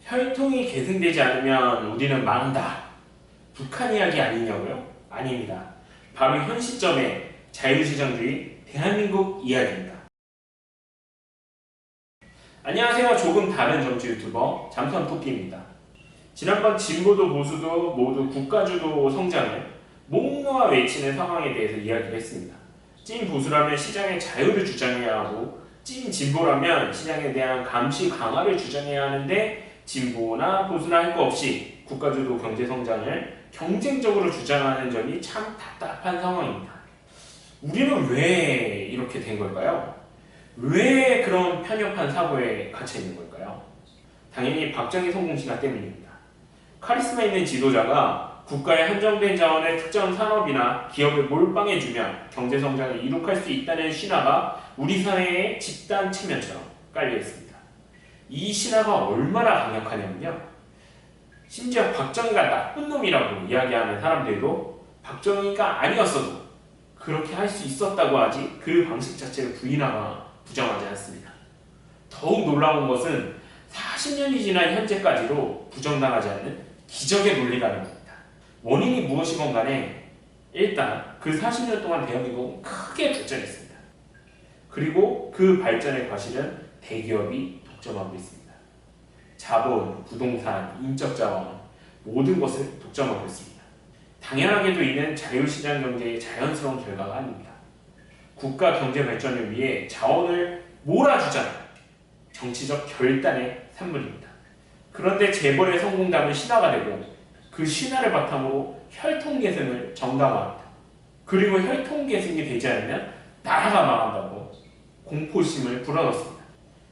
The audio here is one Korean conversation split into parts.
혈통이 계승되지 않으면 우리는 망한다. 북한 이야기 아니냐고요? 아닙니다. 바로 현 시점의 자유시장주의 대한민국 이야기입니다. 안녕하세요. 조금 다른 정치 유튜버 잠수함토끼입니다. 지난번 진보도 보수도 모두 국가주도 성장을 목놓아 외치는 상황에 대해서 이야기를 했습니다. 찐 보수라면 시장의 자유를 주장해야 하고 찐 진보라면 시장에 대한 감시 강화를 주장해야 하는데 진보나 보수나 할 거 없이 국가주도 경제성장을 경쟁적으로 주장하는 점이 참 답답한 상황입니다. 우리는 왜 이렇게 된 걸까요? 왜 그런 편협한 사고에 갇혀 있는 걸까요? 당연히 박정희 성공신화 때문입니다. 카리스마 있는 지도자가 국가의 한정된 자원을 특정 산업이나 기업에 몰빵해주면 경제성장을 이룩할 수 있다는 신화가 우리 사회의 집단 체면처럼 깔려있습니다. 이 신화가 얼마나 강력하냐면요. 심지어 박정희가 나쁜 놈이라고 이야기하는 사람들도 박정희가 아니었어도 그렇게 할 수 있었다고 하지 그 방식 자체를 부인하거나 부정하지 않습니다. 더욱 놀라운 것은 40년이 지난 현재까지도 부정당하지 않는 기적의 논리라는 겁니다. 원인이 무엇이건 간에 일단 그 40년 동안 대한민국은 크게 발전했습니다. 그리고 그 발전의 과실은 대기업이 독점하고 있습니다. 자본, 부동산, 인적자원 모든 것을 독점하고 있습니다. 당연하게도 이는 자유시장 경제의 자연스러운 결과가 아닙니다. 국가 경제 발전을 위해 자원을 몰아주자는 정치적 결단의 산물입니다. 그런데 재벌의 성공담은 신화가 되고 그 신화를 바탕으로 혈통계승을 정당화합니다. 그리고 혈통계승이 되지 않으면 나라가 망한다고 공포심을 불어넣습니다.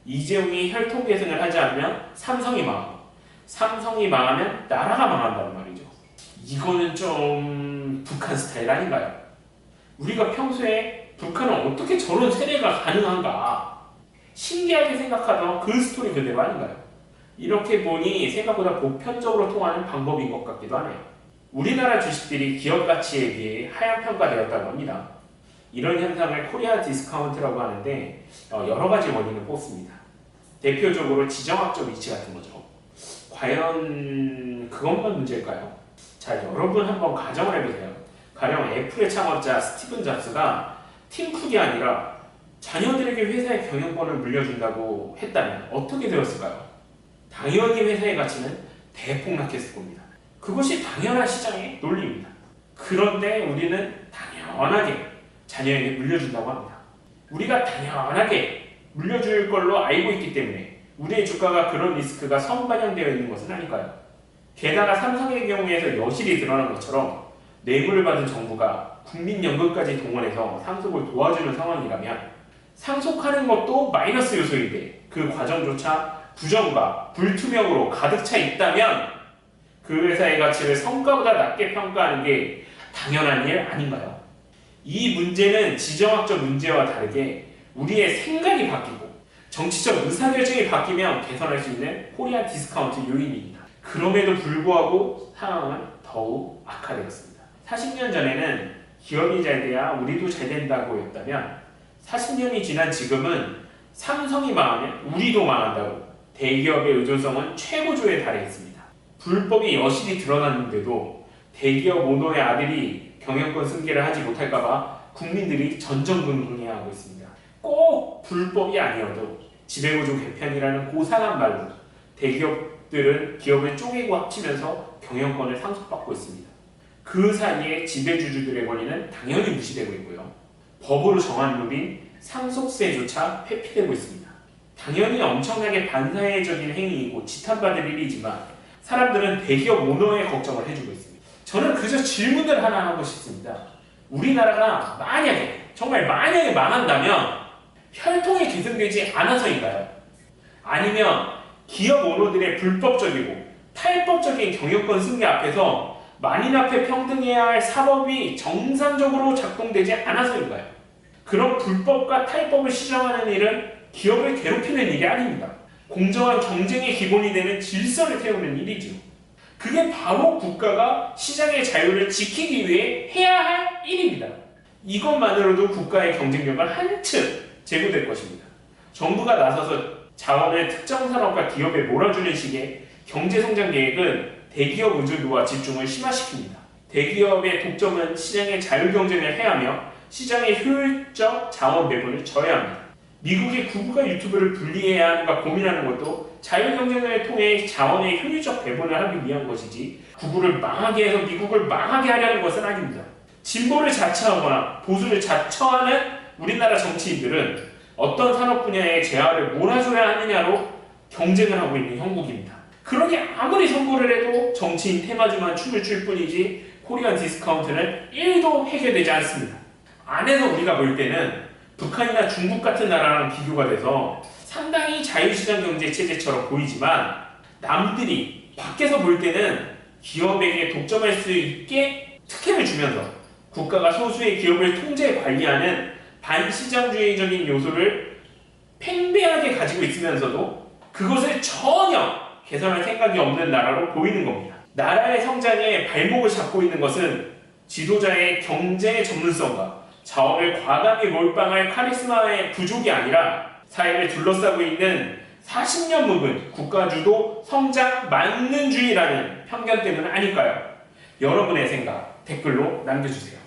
이재용이 혈통계승을 하지 않으면 삼성이 망하고 삼성이 망하면 나라가 망한다는 말이죠. 이거는 좀 북한 스타일 아닌가요? 우리가 평소에 북한은 어떻게 저런 세례가 가능한가 신기하게 생각하던 그 스토리 그대로 아닌가요? 이렇게 보니 생각보다 보편적으로 통하는 방법인 것 같기도 하네요. 우리나라 주식들이 기업 가치에 비해 하향평가되었다고 합니다. 이런 현상을 코리아 디스카운트라고 하는데 여러 가지 원인을 꼽습니다. 대표적으로 지정학적 위치 같은 거죠. 과연 그것만 문제일까요? 자, 여러분 한번 가정을 해보세요. 가령 애플의 창업자 스티븐 잡스가 팀 쿡이 아니라 자녀들에게 회사의 경영권을 물려준다고 했다면 어떻게 되었을까요? 당연히 회사의 가치는 대폭락했을 겁니다. 그것이 당연한 시장의 논리입니다. 그런데 우리는 당연하게 자녀에게 물려준다고 합니다. 우리가 당연하게 물려줄 걸로 알고 있기 때문에 우리의 주가가 그런 리스크가 선반영되어 있는 것은 아닐까요? 게다가 삼성의 경우에서 여실히 드러난 것처럼 뇌물을 받은 정부가 국민연금까지 동원해서 상속을 도와주는 상황이라면 상속하는 것도 마이너스 요소인데 그 과정조차 부정과 불투명으로 가득 차 있다면 그 회사의 가치를 성과보다 낮게 평가하는 게 당연한 일 아닌가요? 이 문제는 지정학적 문제와 다르게 우리의 생각이 바뀌고 정치적 의사결정이 바뀌면 개선할 수 있는 코리아 디스카운트 요인입니다. 그럼에도 불구하고 상황은 더욱 악화되었습니다. 40년 전에는 기업이 잘 돼야 우리도 잘 된다고 했다면 40년이 지난 지금은 삼성이 망하면 우리도 망한다고 대기업의 의존성은 최고조에 달해 있습니다. 불법이 여실히 드러났는데도 대기업 오너의 아들이 경영권 승계를 하지 못할까봐 국민들이 전전긍긍해하고 있습니다. 꼭 불법이 아니어도 지배구조 개편이라는 고상한 말로 대기업들은 기업을 쪼개고 합치면서 경영권을 상속받고 있습니다. 그 사이에 지배주주들의 권리는 당연히 무시되고 있고요. 법으로 정한 룰인 상속세조차 회피되고 있습니다. 당연히 엄청나게 반사회적인 행위이고 지탄받을 일이지만 사람들은 대기업 오너의 걱정을 해주고 있습니다. 저는 그저 질문을 하나 하고 싶습니다. 우리나라가 만약에 정말 만약에 망한다면 혈통이 계승되지 않아서인가요? 아니면 기업 오너들의 불법적이고 탈법적인 경영권 승계 앞에서 만인 앞에 평등해야 할 사법이 정상적으로 작동되지 않아서인가요? 그런 불법과 탈법을 시정하는 일은 기업을 괴롭히는 일이 아닙니다. 공정한 경쟁의 기본이 되는 질서를 세우는 일이죠. 그게 바로 국가가 시장의 자유를 지키기 위해 해야 할 일입니다. 이것만으로도 국가의 경쟁력은 한층 제고될 것입니다. 정부가 나서서 자원을 특정 산업과 기업에 몰아주는 식의 경제성장 계획은 대기업 의존도와 집중을 심화시킵니다. 대기업의 독점은 시장의 자율경쟁을 해하며 시장의 효율적 자원 배분을 저해합니다. 미국의 구글과 유튜브를 분리해야 하는가 고민하는 것도 자율경쟁을 통해 자원의 효율적 배분을 하기 위한 것이지 구글을 망하게 해서 미국을 망하게 하려는 것은 아닙니다. 진보를 자처하거나 보수를 자처하는 우리나라 정치인들은 어떤 산업 분야의 재화를 몰아줘야 하느냐로 경쟁을 하고 있는 형국입니다. 그러게 아무리 선거를 해도 정치인 테마주만 춤을 출 뿐이지 코리안 디스카운트는 1도 해결되지 않습니다. 안에서 우리가 볼 때는 북한이나 중국 같은 나라랑 비교가 돼서 상당히 자유시장 경제 체제처럼 보이지만 남들이 밖에서 볼 때는 기업에게 독점할 수 있게 특혜를 주면서 국가가 소수의 기업을 통제 관리하는 반시장주의적인 요소를 팽배하게 가지고 있으면서도 그것을 전혀 개선할 생각이 없는 나라로 보이는 겁니다. 나라의 성장에 발목을 잡고 있는 것은 지도자의 경제 전문성과 자원을 과감히 몰빵할 카리스마의 부족이 아니라 사회를 둘러싸고 있는 40년 묵은 국가주도 성장 만능주의라는 편견 때문 아닐까요? 여러분의 생각 댓글로 남겨주세요.